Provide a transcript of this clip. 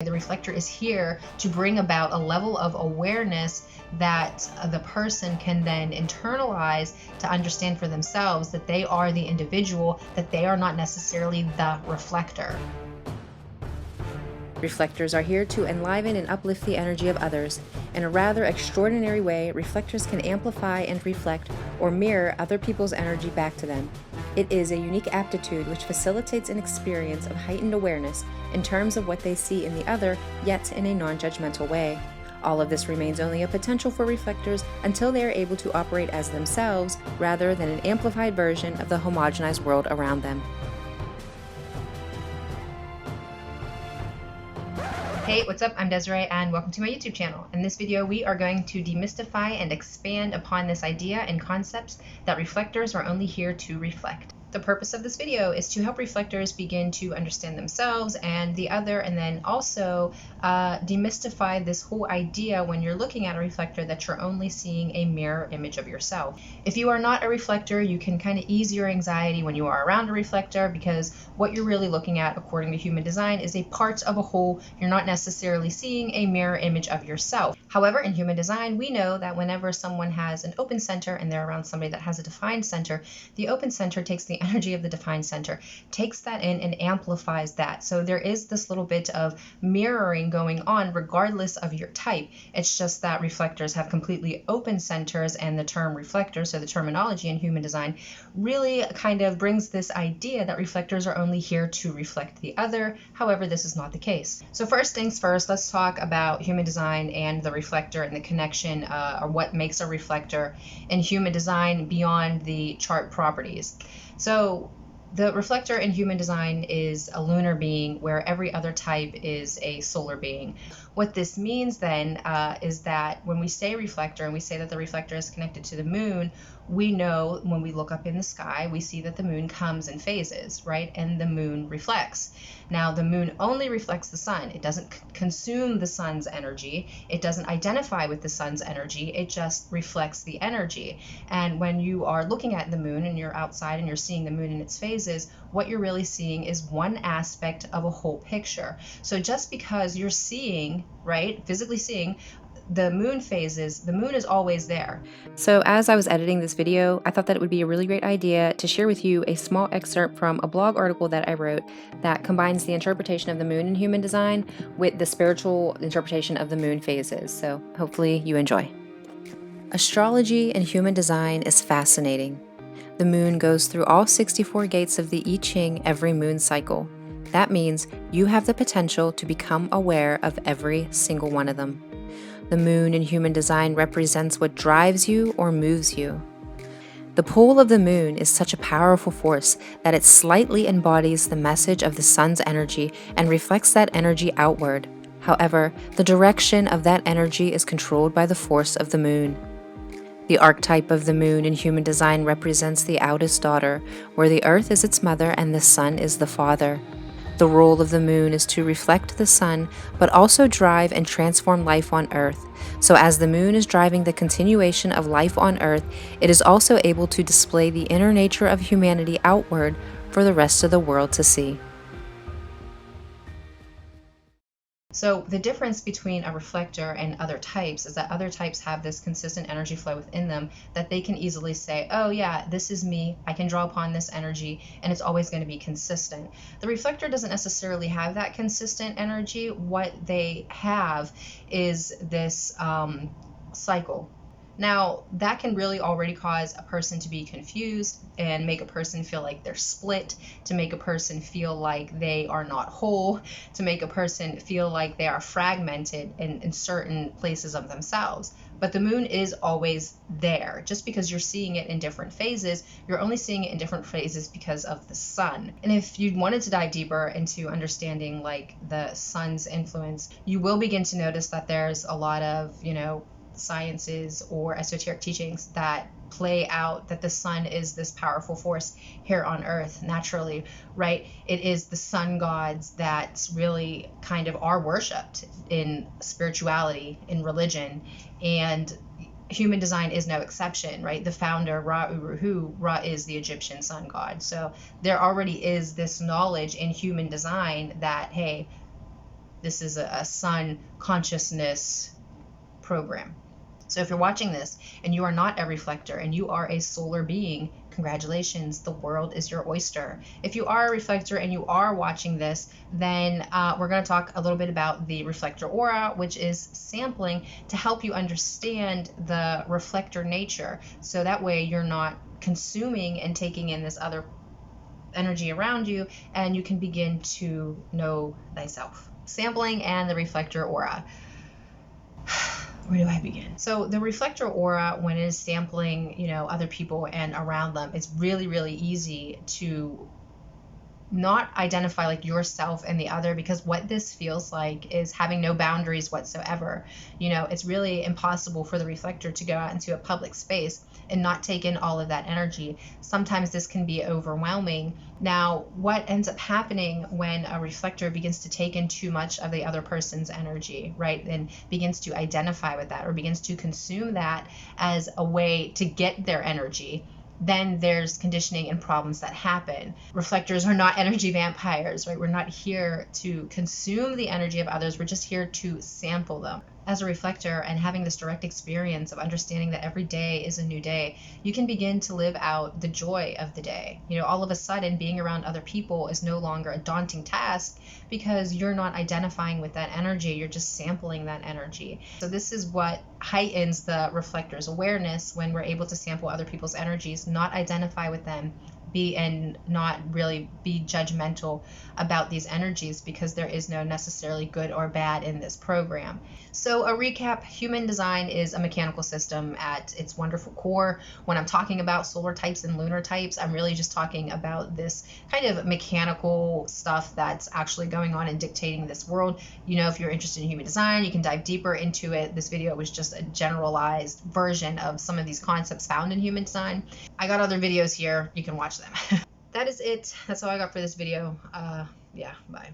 The reflector is here to bring about a level of awareness that the person can then internalize to understand for themselves that they are the individual, that they are not necessarily the reflector. Reflectors are here to enliven and uplift the energy of others. In a rather extraordinary way, reflectors can amplify and reflect or mirror other people's energy back to them. It is a unique aptitude which facilitates an experience of heightened awareness in terms of what they see in the other, yet in a non-judgmental way. All of this remains only a potential for reflectors until they are able to operate as themselves rather than an amplified version of the homogenized world around them. Hey, what's up? I'm Desiree and welcome to my YouTube channel. In this video, we are going to demystify and expand upon this idea and concepts that reflectors are only here to reflect. The purpose of this video is to help reflectors begin to understand themselves and the other, and then also demystify this whole idea when you're looking at a reflector that you're only seeing a mirror image of yourself. If you are not a reflector, you can kind of ease your anxiety when you are around a reflector, because what you're really looking at, according to human design, is a part of a whole. You're not necessarily seeing a mirror image of yourself. However, in human design, we know that whenever someone has an open center and they're around somebody that has a defined center, the open center takes the energy of the defined center, takes that in and amplifies that. So there is this little bit of mirroring going on regardless of your type. It's just that reflectors have completely open centers, and the term reflector, so the terminology in human design, really kind of brings this idea that reflectors are only here to reflect the other. However, this is not the case. So first things first, let's talk about human design and the reflector and the connection, or what makes a reflector in human design beyond the chart properties. So the reflector in human design is a lunar being, where every other type is a solar being. What this means then is that when we say reflector and we say that the reflector is connected to the moon, we know when we look up in the sky, we see that the moon comes in phases, right? And the moon reflects. Now, the moon only reflects the sun. It doesn't consume the sun's energy. It doesn't identify with the sun's energy. It just reflects the energy. And when you are looking at the moon and you're outside and you're seeing the moon in its phases, what you're really seeing is one aspect of a whole picture. So just because you're seeing, right, physically seeing the moon phases, the moon is always there. So as I was editing this video, I thought that it would be a really great idea to share with you a small excerpt from a blog article that I wrote that combines the interpretation of the moon in human design with the spiritual interpretation of the moon phases. So hopefully you enjoy. Astrology in human design is fascinating. The moon goes through all 64 gates of the I Ching every moon cycle. That means you have the potential to become aware of every single one of them. The moon in human design represents what drives you or moves you. The pull of the moon is such a powerful force that it slightly embodies the message of the sun's energy and reflects that energy outward. However, the direction of that energy is controlled by the force of the moon. The archetype of the moon in human design represents the eldest daughter, where the earth is its mother and the sun is the father. The role of the moon is to reflect the sun, but also drive and transform life on Earth. So as the moon is driving the continuation of life on Earth, it is also able to display the inner nature of humanity outward for the rest of the world to see. So the difference between a reflector and other types is that other types have this consistent energy flow within them that they can easily say, oh yeah, this is me, I can draw upon this energy, and it's always going to be consistent. The reflector doesn't necessarily have that consistent energy. What they have is this cycle. Now, that can really already cause a person to be confused and make a person feel like they're split, to make a person feel like they are not whole, to make a person feel like they are fragmented in certain places of themselves. But the moon is always there. Just because you're seeing it in different phases, you're only seeing it in different phases because of the sun. And if you wanted to dive deeper into understanding like the sun's influence, you will begin to notice that there's a lot of, sciences or esoteric teachings that play out that the sun is this powerful force here on Earth naturally, right? It is the sun gods that really kind of are worshipped in spirituality, in religion, and human design is no exception, right? The founder, Ra-Uru-Hu, Ra is the Egyptian sun god. So there already is this knowledge in human design that, hey, This is a sun consciousness program. So if you're watching this and you are not a reflector and you are a solar being, congratulations, the world is your oyster. If you are a reflector and you are watching this, then we're going to talk a little bit about the reflector aura, which is sampling to help you understand the reflector nature. So that way you're not consuming and taking in this other energy around you, and you can begin to know thyself. Sampling and the reflector aura. Where do I begin? So the reflector aura, when it is sampling, other people and around them, it's really, really easy to not identify like yourself and the other, because what this feels like is having no boundaries whatsoever. It's really impossible for the reflector to go out into a public space and not take in all of that energy. Sometimes this can be overwhelming. Now, what ends up happening when a reflector begins to take in too much of the other person's energy, right, and begins to identify with that or begins to consume that as a way to get their energy, then there's conditioning and problems that happen. Reflectors are not energy vampires, right? We're not here to consume the energy of others. We're just here to sample them. As a reflector and having this direct experience of understanding that every day is a new day, you can begin to live out the joy of the day. All of a sudden, being around other people is no longer a daunting task because you're not identifying with that energy. You're just sampling that energy. So this is what heightens the reflector's awareness when we're able to sample other people's energies, not identify with them, and not really be judgmental about these energies, because there is no necessarily good or bad in this program. So a recap: human design is a mechanical system at its wonderful core. When I'm talking about solar types and lunar types, I'm really just talking about this kind of mechanical stuff that's actually going on and dictating this world. If you're interested in human design, you can dive deeper into it. This video was just a generalized version of some of these concepts found in human design. I got other videos here, you can watch them. That is it. That's all I got for this video. Yeah, bye.